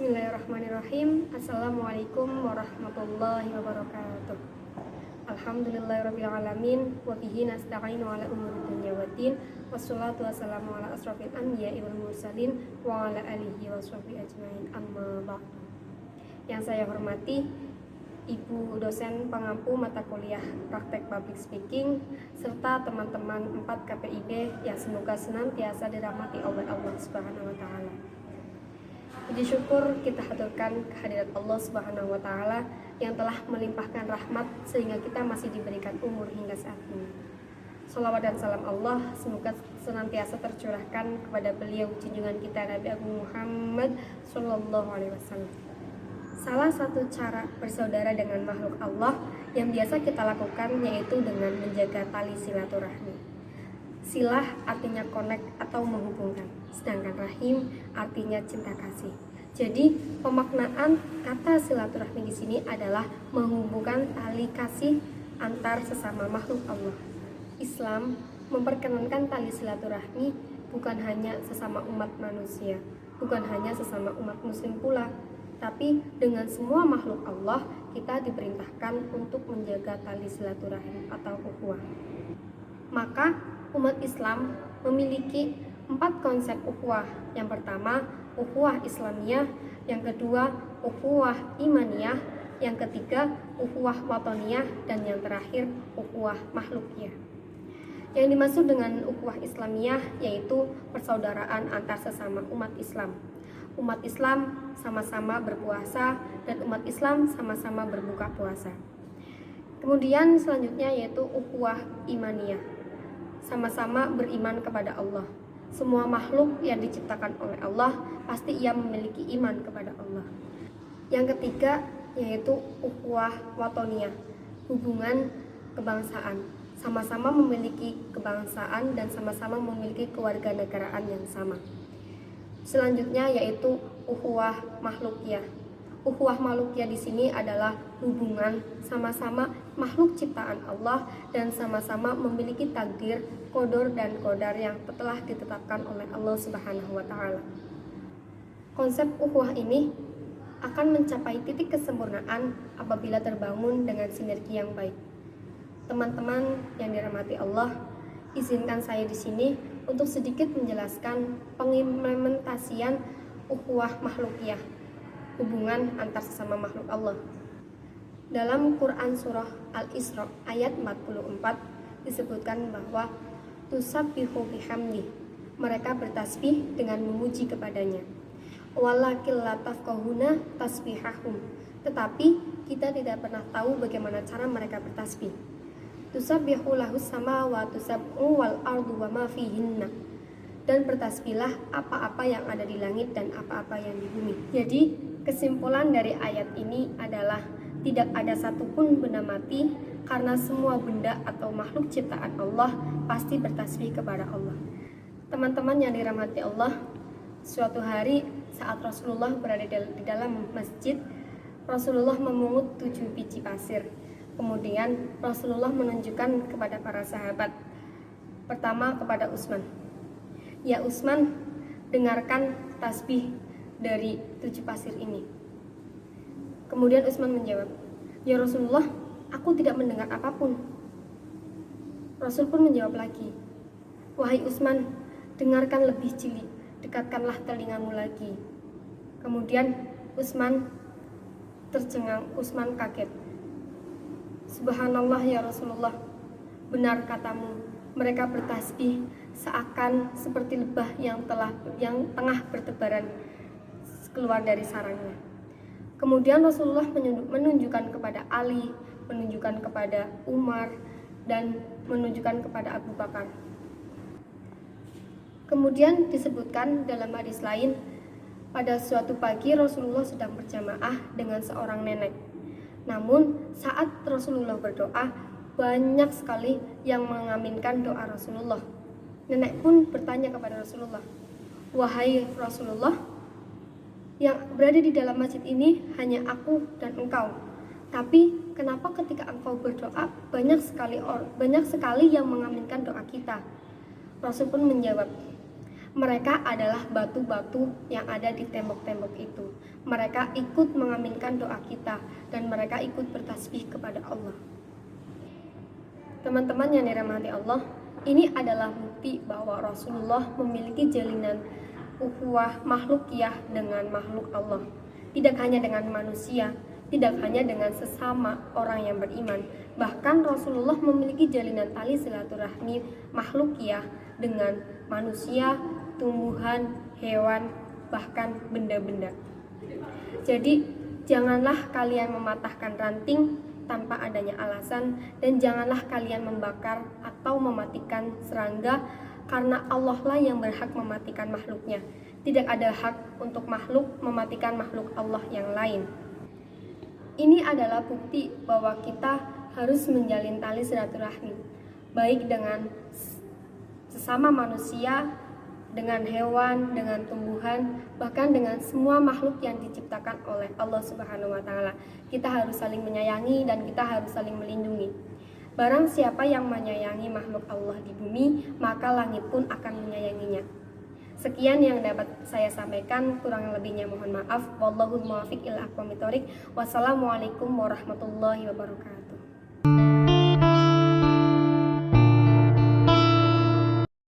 Bismillahirrahmanirrahim. Assalamualaikum warahmatullahi wabarakatuh. Alhamdulillahirrabbilalamin. Wa bihi nasta'inu ala umuri dunya waddin. Wassalatu wassalamu ala asrafil anbiya'i wal mursalin wa ala alihi wa sahbihi ajmain. Amma ba'du. Yang saya hormati Ibu dosen pengampu mata kuliah praktek public speaking serta teman-teman 4 KPIB yang semoga senantiasa dirahmati oleh Allah Subhanahu wa taala. Puji syukur kita haturkan kehadirat Allah Subhanahu wa taala yang telah melimpahkan rahmat sehingga kita masih diberikan umur hingga saat ini. Shalawat dan salam Allah semoga senantiasa tercurahkan kepada beliau junjungan kita Nabi Agung Muhammad sallallahu alaihi wasallam. Salah satu cara bersaudara dengan makhluk Allah yang biasa kita lakukan yaitu dengan menjaga tali silaturahmi. Silah artinya connect atau menghubungkan, sedangkan rahim artinya cinta kasih. Jadi pemaknaan kata silaturahmi di sini adalah menghubungkan tali kasih antar sesama makhluk Allah. Islam memperkenankan tali silaturahmi bukan hanya sesama umat manusia, bukan hanya sesama umat muslim pula, tapi dengan semua makhluk Allah kita diperintahkan untuk menjaga tali silaturahim atau ukhuwah. Maka umat Islam memiliki 4 konsep ukhuwah. Yang pertama, ukhuwah Islamiyah, yang kedua, ukhuwah imaniyah, yang ketiga, ukhuwah watoniyah, dan yang terakhir, ukhuwah makhlukiyah. Yang dimaksud dengan ukhuwah Islamiyah yaitu persaudaraan antar sesama umat Islam. Umat Islam sama-sama berpuasa dan umat Islam sama-sama berbuka puasa. Kemudian selanjutnya yaitu ukhuwah imaniyah. Sama-sama beriman kepada Allah. Semua makhluk yang diciptakan oleh Allah pasti ia memiliki iman kepada Allah. Yang ketiga yaitu ukhuwah watoniyah, hubungan kebangsaan. Sama-sama memiliki kebangsaan dan sama-sama memiliki kewarganegaraan yang sama. Selanjutnya yaitu ukhuwah makhlukiyah. Ukhuwah makhlukiyah di sini adalah hubungan sama-sama makhluk ciptaan Allah dan sama-sama memiliki takdir, qadar dan qadar yang telah ditetapkan oleh Allah Subhanahu wa taala. Konsep ukhuwah ini akan mencapai titik kesempurnaan apabila terbangun dengan sinergi yang baik. Teman-teman yang dirahmati Allah, izinkan saya di sini untuk sedikit menjelaskan pengimplementasian ukhuwah makhlukiyah, hubungan antar sesama makhluk Allah. Dalam Quran surah Al-Isra ayat 44 disebutkan bahwa tusabbihu bihamdi, mereka bertasbih dengan memuji kepadanya. Walakil la tafqahuna tasbihahum, tetapi kita tidak pernah tahu bagaimana cara mereka bertasbih. Tusabbihu lahus samawati sab'u wal ardu wa ma fihinna, dan bertasbihlah apa-apa yang ada di langit dan apa-apa yang di bumi. Jadi kesimpulan dari ayat ini adalah tidak ada satupun benda mati karena semua benda atau makhluk ciptaan Allah pasti bertasbih kepada Allah. Teman-teman yang dirahmati Allah, suatu hari saat Rasulullah berada di dalam masjid, Rasulullah memungut 7 biji pasir. Kemudian Rasulullah menunjukkan kepada para sahabat. Pertama kepada Utsman. Ya Utsman, dengarkan tasbih dari 7 pasir ini. Kemudian Utsman menjawab, ya Rasulullah, aku tidak mendengar apapun. Rasul pun menjawab lagi, wahai Utsman, dengarkan lebih jeli, dekatkanlah telingamu lagi. Kemudian Utsman tercengang, Utsman kaget. Subhanallah ya Rasulullah, benar katamu, mereka bertasbih seakan seperti lebah yang tengah bertebaran keluar dari sarangnya. Kemudian Rasulullah menunjukkan kepada Ali, menunjukkan kepada Umar, dan menunjukkan kepada Abu Bakar. Kemudian disebutkan dalam hadis lain, pada suatu pagi Rasulullah sedang berjamaah dengan seorang nenek. Namun saat Rasulullah berdoa, banyak sekali yang mengaminkan doa Rasulullah. Nenek pun bertanya kepada Rasulullah, wahai Rasulullah, yang berada di dalam masjid ini hanya aku dan engkau. Tapi kenapa ketika engkau berdoa banyak sekali yang mengaminkan doa kita? Rasul pun menjawab, Mereka adalah batu-batu yang ada di tembok-tembok itu. Mereka ikut mengaminkan doa kita dan mereka ikut bertasbih kepada Allah. Teman-teman yang dirahmati Allah, ini adalah bukti bahwa Rasulullah memiliki jalinan ukhuwah makhlukiyah dengan makhluk Allah. Tidak hanya dengan manusia, tidak hanya dengan sesama orang yang beriman. Bahkan Rasulullah memiliki jalinan tali silaturahmi makhlukiyah dengan manusia, tumbuhan, hewan, bahkan benda-benda. Jadi, janganlah kalian mematahkan ranting tanpa adanya alasan, dan janganlah kalian membakar atau mematikan serangga, karena Allah lah yang berhak mematikan makhluknya. Tidak ada hak untuk makhluk mematikan makhluk Allah yang lain. Ini adalah bukti bahwa kita harus menjalin tali silaturahmi, baik dengan sesama manusia, dengan hewan, dengan tumbuhan, bahkan dengan semua makhluk yang diciptakan oleh Allah Subhanahu wa Ta'ala. Kita harus saling menyayangi dan kita harus saling melindungi. Barang siapa yang menyayangi makhluk Allah di bumi, maka langit pun akan menyayanginya. Sekian yang dapat saya sampaikan, kurang lebihnya mohon maaf. Wallahul muwaffiq ila aqwamit thoriq. Wassalamualaikum warahmatullahi wabarakatuh.